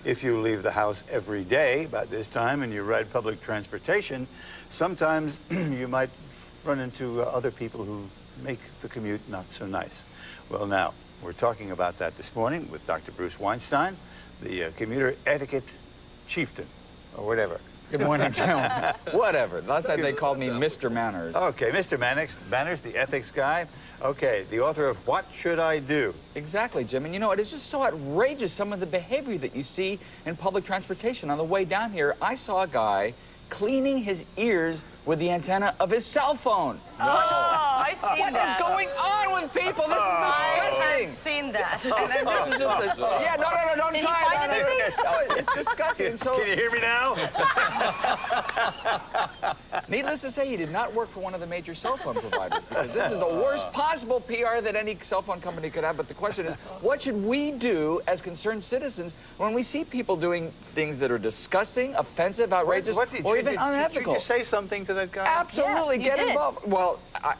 if you leave the house every day about this time and you ride public transportation, sometimes you might run into other people who make the commute not so nice. Well, now, we're talking about that this morning with Dr. Bruce Weinstein, the commuter etiquette chieftain, or whatever. Good morning, Jim. Whatever. Last night they called me Mr. Manners. Okay, Mr. Manners, the ethics guy. Okay, the author of What Should I Do? Exactly, Jim. And you know, it is just so outrageous, some of the behavior that you see in public transportation. On the way down here, I saw a guy cleaning his ears with the antenna of his cell phone. Oh, I've seen that. What is going on with people? This is disgusting. I've seen that. And this is just yeah, no, don't Did try you find it. No, it's disgusting. So, Can you hear me now? needless to say, he did not work for one of the major cell phone providers, because this is the worst possible PR that any cell phone company could have. But the question is, what should we do as concerned citizens when we see people doing things that are disgusting, offensive, outrageous, or even unethical? Did you say something to that guy? Absolutely, Yeah, get did. involved. Well,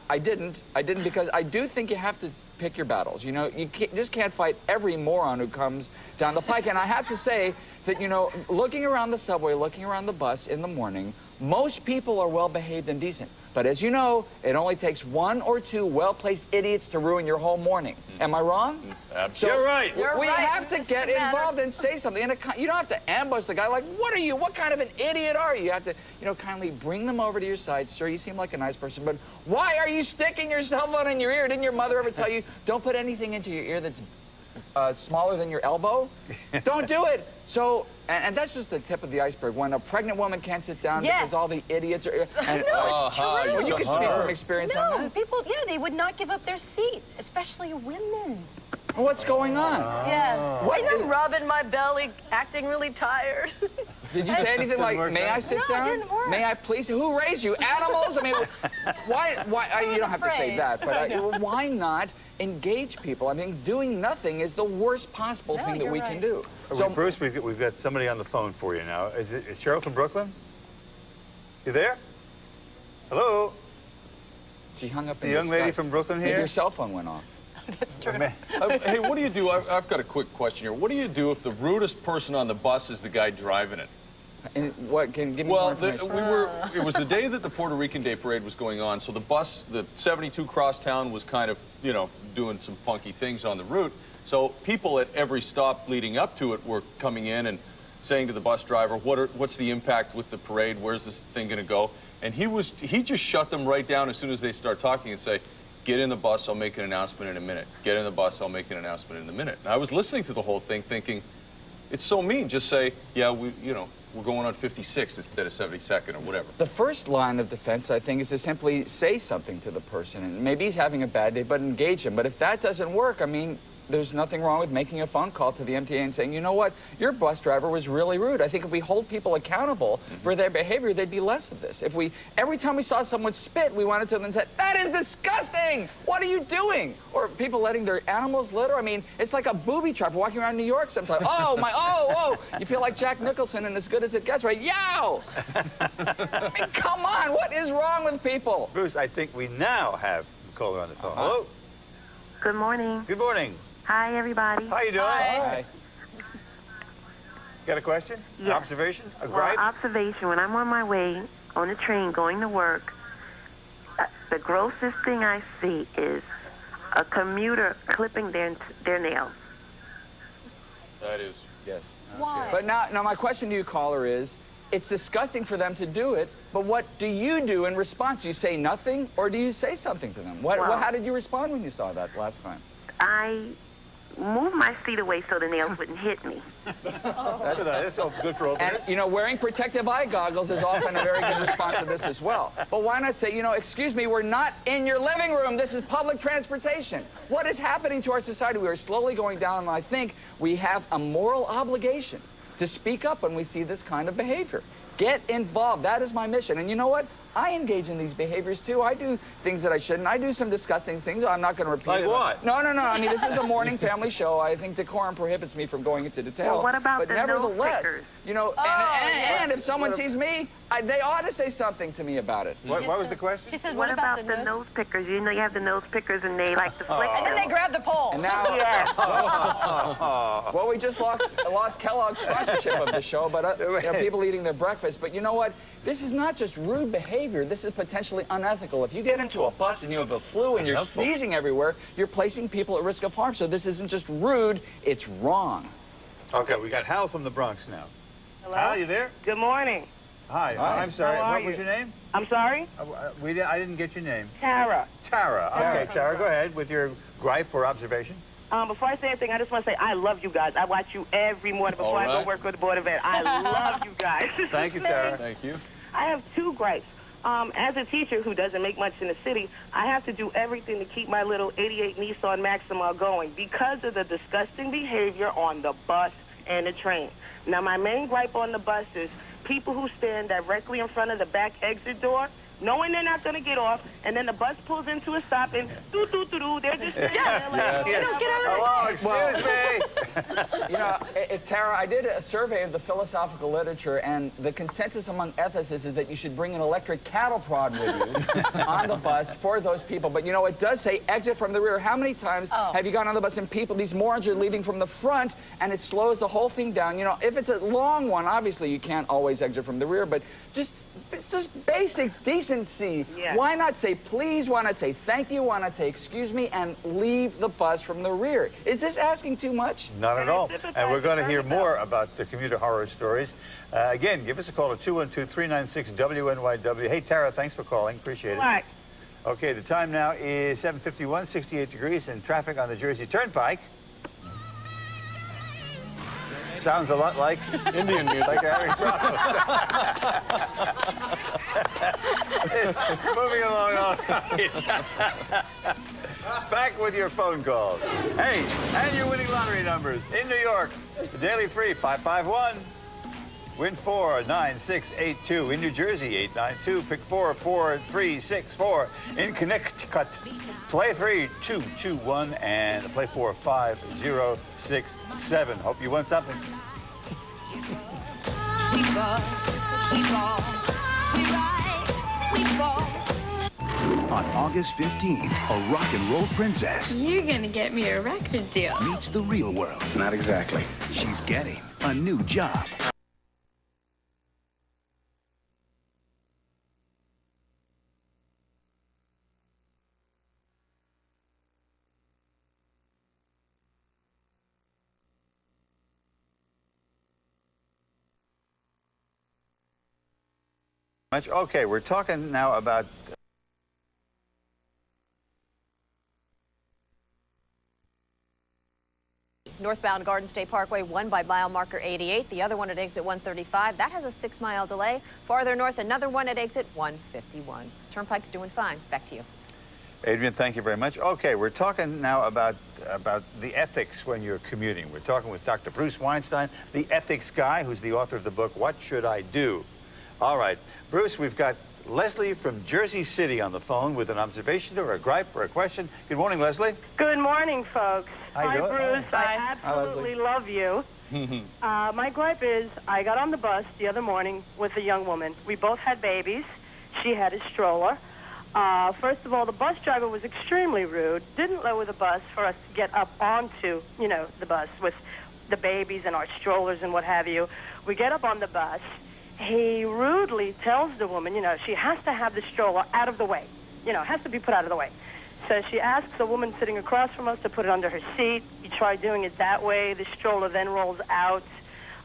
I didn't because I do think you have to pick your battles. You know, you just can't fight every moron who comes down the pike. And I have to say that, you know, looking around the subway, looking around the bus in the morning, most people are well-behaved and decent. But as you know, it only takes one or two well-placed idiots to ruin your whole morning. Am I wrong? Absolutely. You're right. We have to Mr. get Manners. involved and say something. And you don't have to ambush the guy like, what are you? What kind of an idiot are you? You have to, you know, kindly bring them over to your side. Sir, you seem like a nice person, but why are you sticking your cell phone in your ear? Didn't your mother ever tell you, don't put anything into your ear that's smaller than your elbow? Don't do it. So, and that's just the tip of the iceberg. When a pregnant woman can't sit down because all the idiots are... And, No, it's true. well, you can speak from experience on No, that. people, yeah, they would not give up their seat, especially women. What's going on? Yes. What I'm is- rubbing my belly, acting really tired. Did you say anything like, may I sit No, it down? didn't work. May I please? Who raised you? Animals? I mean, why you don't have to say afraid. that, but why not engage people? I mean, doing nothing is the worst possible No, thing that you're we right. can do. So, Bruce, we've got somebody on the phone for you now. Is Cheryl from Brooklyn? You there? Hello? She hung up The in young lady disgust. from Brooklyn Maybe here? your cell phone went off. That's true. Hey, what do you do? I've got a quick question here. What do you do if the rudest person on the bus is the guy driving it? And what, can give me more Well, information? it was the day that the Puerto Rican Day Parade was going on, so the bus, the 72 Crosstown, was kind of, you know, doing some funky things on the route. So people at every stop leading up to it were coming in and saying to the bus driver, what's the impact with the parade? Where's this thing going to go? And he just shut them right down as soon as they start talking and say, get in the bus, I'll make an announcement in a minute. Get in the bus, I'll make an announcement in a minute. And I was listening to the whole thing thinking, it's so mean. Just say, yeah, we're going on 56th instead of 72nd or whatever. The first line of defense, I think, is to simply say something to the person. And maybe he's having a bad day, but engage him. But if that doesn't work, I mean, there's nothing wrong with making a phone call to the MTA and saying, you know what, your bus driver was really rude. I think if we hold people accountable for their behavior, there'd be less of this. If every time we saw someone spit, we wanted to them and said, that is disgusting! What are you doing? Or people letting their animals litter. I mean, it's like a booby trap walking around New York sometimes. Oh! You feel like Jack Nicholson and as good as it gets, right? Yow! I mean, come on, what is wrong with people? Bruce, I think we now have the caller on the phone. Hello? Good morning. Good morning. Hi, everybody. How you doing? Hi. Got a question? An Yes. observation? A Well, gripe? observation, when I'm on my way on the train going to work, the grossest thing I see is a commuter clipping their nails. That is, Yes. Why? But now my question to you, caller, is, it's disgusting for them to do it, but what do you do in response? Do you say nothing, or do you say something to them? How did you respond when you saw that last time? I moved my seat away so the nails wouldn't hit me. That's all good for And, openers. you know, wearing protective eye goggles is often a very good response to this as well. But why not say, you know, excuse me, we're not in your living room. This is public transportation. What is happening to our society? We are slowly going down, and I think we have a moral obligation to speak up when we see this kind of behavior. Get involved. That is my mission. And you know what? I engage in these behaviors too. I do things that I shouldn't. I do some disgusting things. I'm not going to repeat Like it. what? No. I mean, this is a morning family show. I think decorum prohibits me from going into detail. Well, what about but the nose nevertheless, pickers? you know, and if someone sees me, they ought to say something to me about it. What was the question? She said, What about the nose pickers? You know you have the nose pickers and they like to flick And then them. they grab the pole. And now, well, we just lost Kellogg's sponsorship of the show, but you know, people eating their breakfast. But you know what? This is not just rude behavior. This is potentially unethical. If you get into a bus and you have a flu and you're sneezing everywhere, you're placing people at risk of harm. So this isn't just rude, it's wrong. Okay, we got Hal from the Bronx now. Hello? Hal, you there? Good morning. Hi. Hi. I'm sorry. How are What was you? your name? I'm sorry? I didn't get your name. Tara. Tara. Tara. Okay, Tara, go ahead with your gripe or observation. Before I say anything, I just want to say I love you guys. I watch you every morning before I All go work with the Board of Ed. I love you guys. Thank you, Tara. Thank you. I have two gripes. As a teacher who doesn't make much in the city, I have to do everything to keep my little 88 Nissan Maxima going because of the disgusting behavior on the bus and the train. Now, my main gripe on the bus is people who stand directly in front of the back exit door, knowing they're not going to get off, and then the bus pulls into a stop and doo-doo-doo-doo, they're just standing there like, Hello, excuse me. You know, Tara, I did a survey of the philosophical literature, and the consensus among ethicists is that you should bring an electric cattle prod with you on the bus for those people. But, you know, it does say exit from the rear. How many times have you gone on the bus and people, these morons are leaving from the front, and it slows the whole thing down? You know, if it's a long one, obviously you can't always exit from the rear, but just basic decency. Yeah. Why not say please? Why not say thank you? Why not say excuse me and leave the bus from the rear? Is this asking too much? Not at all. sympathize And we're going to with hear her more about the commuter horror stories. Again, give us a call at 212-396-WNYW. Hey, Tara, thanks for calling. Appreciate it. Right. Okay, the time now is 7:51, 68 degrees, and traffic on the Jersey Turnpike. Sounds a lot like Indian music. like Harry Bravo. It's moving along all right. Back with your phone calls. Hey, and your winning lottery numbers. In New York, the Daily 3, 551. Win 4, 9, 6, 8, 2. In New Jersey, 892. Pick 4, 4, 3, 6, 4. In Connecticut, play 3, 2, 2, 1. And play 4, 5, 0, 6, 7. Hope you won something. We bust, we ball, we ride, we fall. On August 15th, a rock and roll princess You're gonna get me a record deal. meets the real world. Not exactly. She's getting a new job. Okay, we're talking now about Northbound Garden State Parkway, one by mile marker 88, the other one at exit 135. That has a 6-mile delay. Farther north, another one at exit 151. Turnpike's doing fine. Back to you. Adrian, thank you very much. Okay, we're talking now about the ethics when you're commuting. We're talking with Dr. Bruce Weinstein, the ethics guy, who's the author of the book, What Should I Do? All right, Bruce, we've got Leslie from Jersey City on the phone with an observation or a gripe or a question. Good morning, Leslie. Good morning, folks. How you Hi, doing? Bruce. Hi. I absolutely love you. My gripe is I got on the bus the other morning with a young woman. We both had babies. She had a stroller. First of all, the bus driver was extremely rude. Didn't lower the bus for us to get up onto, the bus with the babies and our strollers and what have you. We get up on the bus. He rudely tells the woman, she has to have the stroller out of the way. Has to be put out of the way. So she asks the woman sitting across from us to put it under her seat. You try doing it that way. The stroller then rolls out.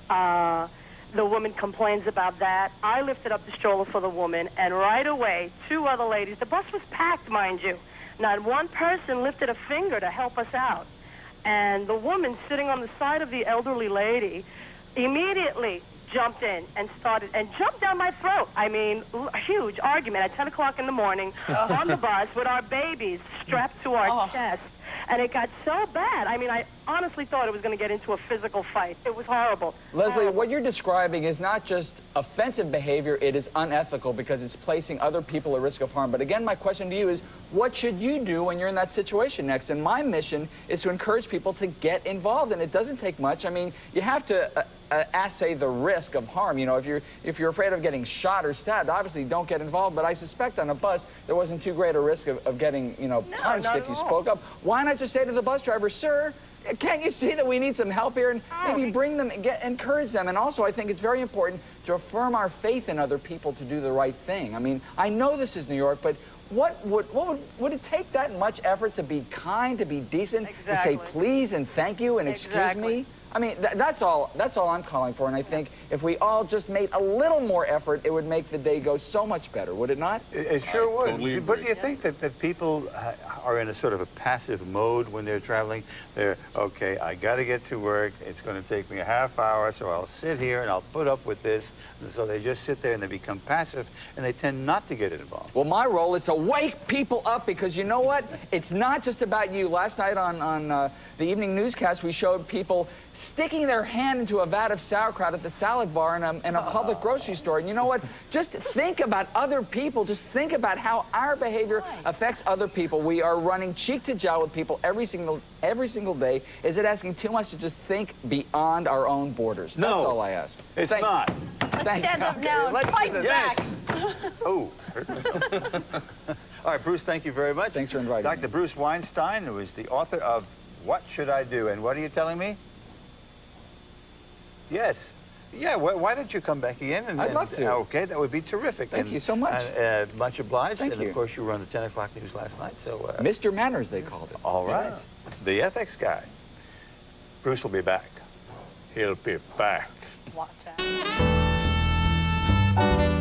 The woman complains about that. I lifted up the stroller for the woman, and right away, 2 other ladies, the bus was packed, mind you. Not one person lifted a finger to help us out. And the woman sitting on the side of the elderly lady immediately jumped in and jumped down my throat. I mean, a huge argument at 10 o'clock in the morning on the bus with our babies strapped to our chest. And it got so bad. I mean, honestly thought it was going to get into a physical fight. It was horrible. Leslie, what you're describing is not just offensive behavior, it is unethical because it's placing other people at risk of harm. But again, my question to you is, what should you do when you're in that situation next? And my mission is to encourage people to get involved, and it doesn't take much. I mean, you have to assay the risk of harm. You know, if you're afraid of getting shot or stabbed, obviously don't get involved. But I suspect on a bus, there wasn't too great a risk of getting, you know, punched if you spoke up. Why not just say to the bus driver, sir, can't you see that we need some help here? And maybe bring them, encourage them. And also, I think it's very important to affirm our faith in other people to do the right thing. I mean, I know this is New York, but would it take that much effort to be kind, to be decent, to say please and thank you and excuse me? I mean, that's all I'm calling for, and I think if we all just made a little more effort, it would make the day go so much better, would it not? It sure would. Totally but do agree. you think that people are in a sort of a passive mode when they're traveling? They're, okay, I got to get to work. It's going to take me a half hour, so I'll sit here and I'll put up with this. And so they just sit there and they become passive, and they tend not to get involved. Well, my role is to wake people up because you know what? It's not just about you. Last night on the evening newscast, we showed people sticking their hand into a vat of sauerkraut at the salad bar in a public grocery store. And you know what? Just think about other people. Just think about how our behavior affects other people. We are running cheek to jowl with people every single day. Is it asking too much to just think beyond our own borders? No. That's all I ask. It's not. Thank Stand up you. now and Let's fight do this. back. Oh, hurt myself. All right, Bruce, thank you very much. Thanks for inviting Dr. me. Bruce Weinstein, who is the author of What Should I Do? And what are you telling me? Yes. Yeah, why don't you come back again? I'd love to. Okay, that would be terrific. Thank you so much. Much obliged. Thank and you. of course, you were on the 10 o'clock news last night, so... Mr. Manners, they called it. All right. The ethics guy. Bruce will be back. He'll be back. Watch out.